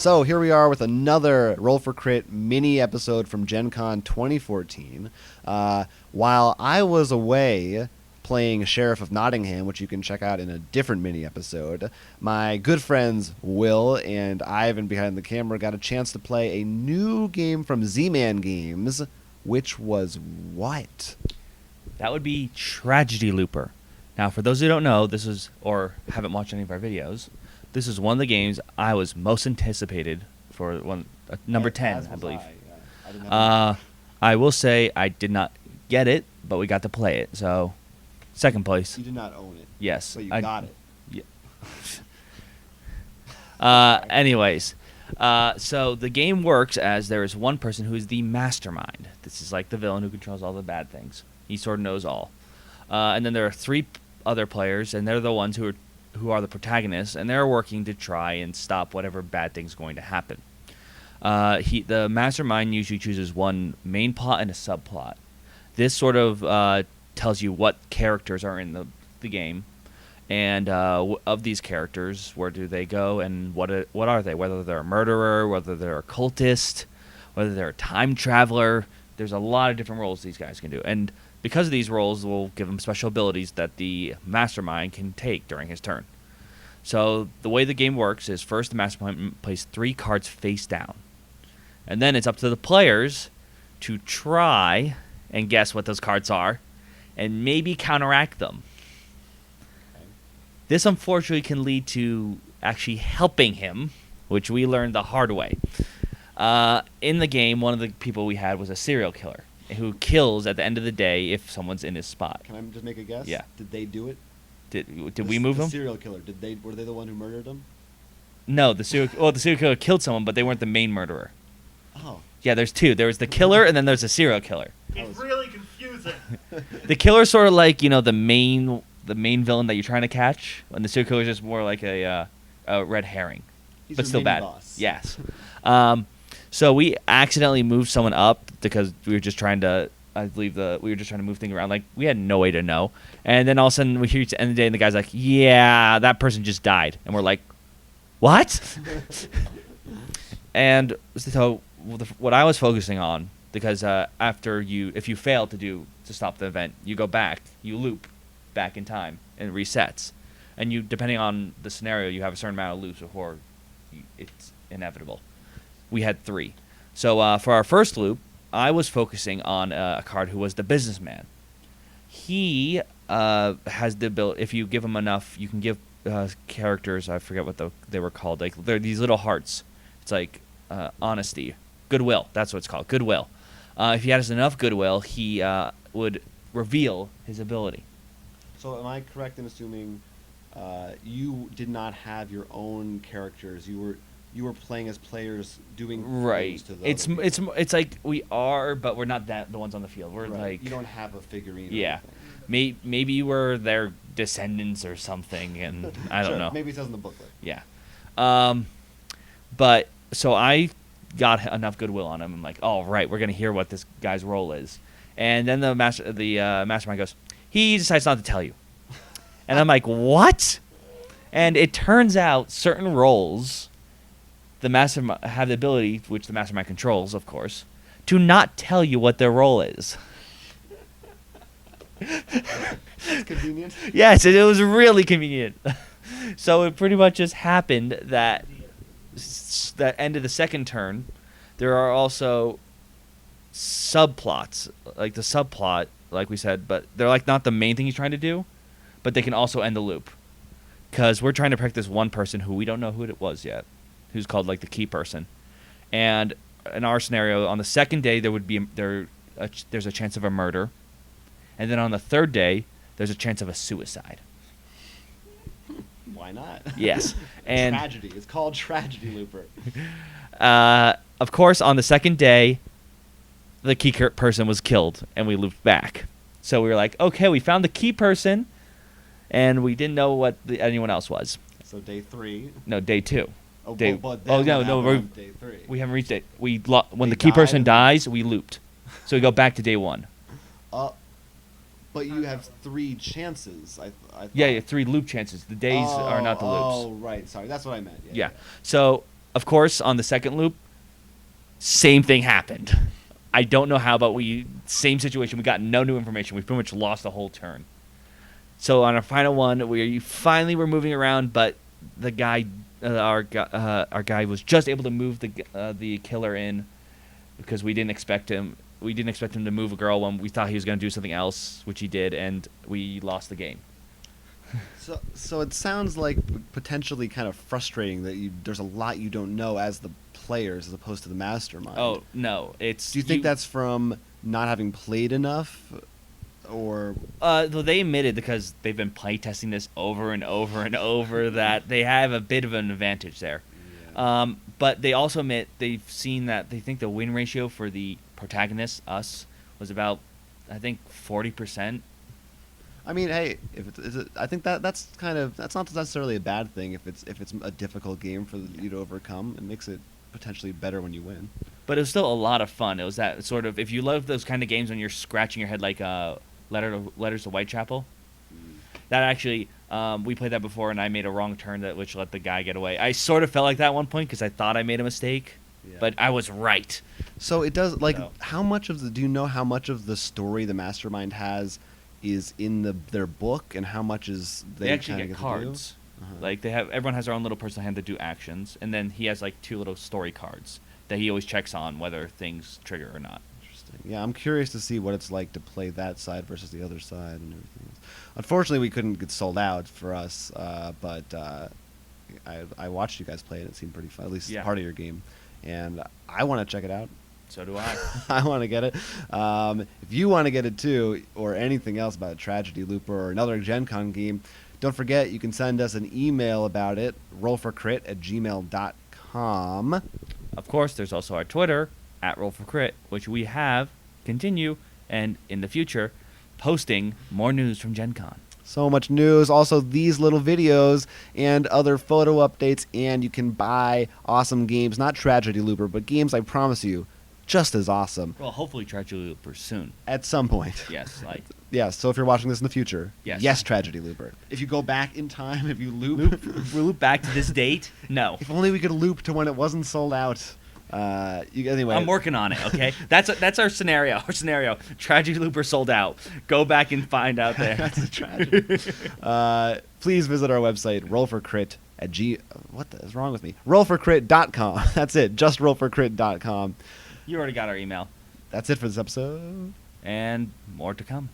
So here we are with another Roll for Crit mini episode from Gen Con 2014. While I was away playing Sheriff of Nottingham, which you can check out in a different mini episode, my good friends Will and Ivan behind the camera got a chance to play a new game from Z-Man Games, which was what? That would be Tragedy Looper. Now, for those who don't know, this is, or haven't watched any of our videos, this is one of the games I was most anticipated for number 10, I believe. I will say I did not get it, but we got to play it, so second place. You did not own it. Yes. But you got it. Yeah. Anyways, so the game works as there is one person who is the mastermind. This is like the villain who controls all the bad things. He sort of knows all. And then there are three other players, and they're the ones who are the protagonists, and they're working to try and stop whatever bad thing's going to happen. The mastermind usually chooses one main plot and a subplot. This sort of tells you what characters are in the game, and of these characters, where do they go, and what are they? Whether they're a murderer, whether they're a cultist, whether they're a time traveler. There's a lot of different roles these guys can do, and because of these roles, we'll give them special abilities that the mastermind can take during his turn. So the way the game works is first the mastermind plays 3 cards face down. And then it's up to the players to try and guess what those cards are and maybe counteract them. This unfortunately can lead to actually helping him, which we learned the hard way. In the game, one of the people we had was a serial killer who kills at the end of the day if someone's in his spot. Can I just make a guess? Yeah. Did they do it? Did we move the them? Serial killer. Were they the one who murdered him? No, the serial killer killed someone, but they weren't the main murderer. Oh. Yeah, there's 2. There was the killer, and then there's a serial killer. It's really confusing. The killer's sort of like, the main villain that you're trying to catch, and the serial killer's just more like a red herring, He's but your still mini bad. boss. Yes. So we accidentally moved someone up because we were just trying to. I believe we were just trying to move things around. Like, we had no way to know. And then all of a sudden we hear at the end of the day, and the guy's like, "Yeah, that person just died," and we're like, "What?" And so what I was focusing on, because if you fail to stop the event, you go back, you loop back in time, and it resets. And you, depending on the scenario, you have a certain amount of loops before it's inevitable. We had 3. So for our first loop, I was focusing on a card who was the businessman. He has the ability, if you give him enough, you can give characters, I forget what they were called, like they're these little hearts. It's like honesty, goodwill, that's what it's called, goodwill. If he has enough goodwill, he would reveal his ability. So am I correct in assuming you did not have your own characters? You were playing as players doing things to those. It's like we are, but we're not the ones on the field. We're right. like, you don't have a figurine. Yeah, or maybe you were their descendants or something, and I don't know. Maybe it says in the booklet. Yeah, but so I got enough goodwill on him. I'm like, all right, we're gonna hear what this guy's role is, and then the mastermind goes, he decides not to tell you, and I'm like, what? And it turns out certain roles. The mastermind have the ability, which the mastermind controls, of course, to not tell you what their role is. That's convenient. Yes, it was really convenient. So it pretty much just happened that that end of the second turn, there are also subplots, like the subplot, like we said, but they're like not the main thing he's trying to do, but they can also end the loop. Because we're trying to protect this one person who we don't know who it was yet, who's called like the key person. And in our scenario, on the second day there's a chance of a murder, and then on the third day there's a chance of a suicide. Why not? Yes. And tragedy. It's called Tragedy Looper. Of course, on the second day, the key person was killed, and we looped back. So we were like, okay, we found the key person, and we didn't know what anyone else was. So day 3. No, day 2. Oh, Day, but oh then no, what no, happened on day 3? we haven't reached it. When They the key person died? dies, we looped. So we go back to day 1. But you have 3 chances. I thought. Yeah, 3 loop chances. The days are not the loops. Oh, right. Sorry, that's what I meant. Yeah. So Of course, on the second loop, same thing happened. I don't know how, but same situation. We got no new information. We pretty much lost the whole turn. So on our final one, we finally were moving around, but the guy, our guy, was just able to move the killer in because we didn't expect him. We didn't expect him to move a girl when we thought he was going to do something else, which he did, and we lost the game. So it sounds like potentially kind of frustrating that there's a lot you don't know as the players as opposed to the mastermind. Oh no, it's. Do you think that's from not having played enough, or? They admitted because they've been playtesting this over and over and over that they have a bit of an advantage there. Yeah. But they also admit they've seen that they think the win ratio for the protagonist, us, was about, I think, 40%. I mean, hey, I think that's not necessarily a bad thing if it's a difficult game for you to overcome. It makes it potentially better when you win. But it was still a lot of fun. It was that sort of, if you love those kind of games when you're scratching your head like Letters to Whitechapel, that actually, we played that before and I made a wrong turn which let the guy get away. I sort of felt like that at one point because I thought I made a mistake, but I was right. So it does, how much of do you know how much of the story the mastermind has is in their book and how much is they actually get cards. To do? Uh-huh. Like everyone has their own little personal hand to do actions, and then he has like 2 little story cards that he always checks on whether things trigger or not. Interesting. Yeah, I'm curious to see what it's like to play that side versus the other side and everything else. Unfortunately, we couldn't get sold out for us, but I watched you guys play it. It seemed pretty fun, at least part of your game, and I want to check it out. So do I. I want to get it. If you want to get it too, or anything else about Tragedy Looper or another Gen Con game, don't forget you can send us an email about it, rollforcrit@gmail.com. Of course, there's also our Twitter, @rollforcrit, which we continue, and in the future, posting more news from Gen Con. So much news. Also, these little videos and other photo updates, and you can buy awesome games. Not Tragedy Looper, but games, I promise you, just as awesome. Well, hopefully Tragedy Looper soon. At some point. Yes, like. Yes, so if you're watching this in the future, yes, Tragedy Looper. If you go back in time, if you loop back to this date, no. If only we could loop to when it wasn't sold out. Anyway, I'm working on it. Okay, that's our scenario. Our scenario: Tragedy Looper sold out. Go back and find out there. That's a tragedy. Please visit our website, rollforcrit what is wrong with me? Rollforcrit.com. That's it. Just rollforcrit.com. You already got our email. That's it for this episode. And more to come.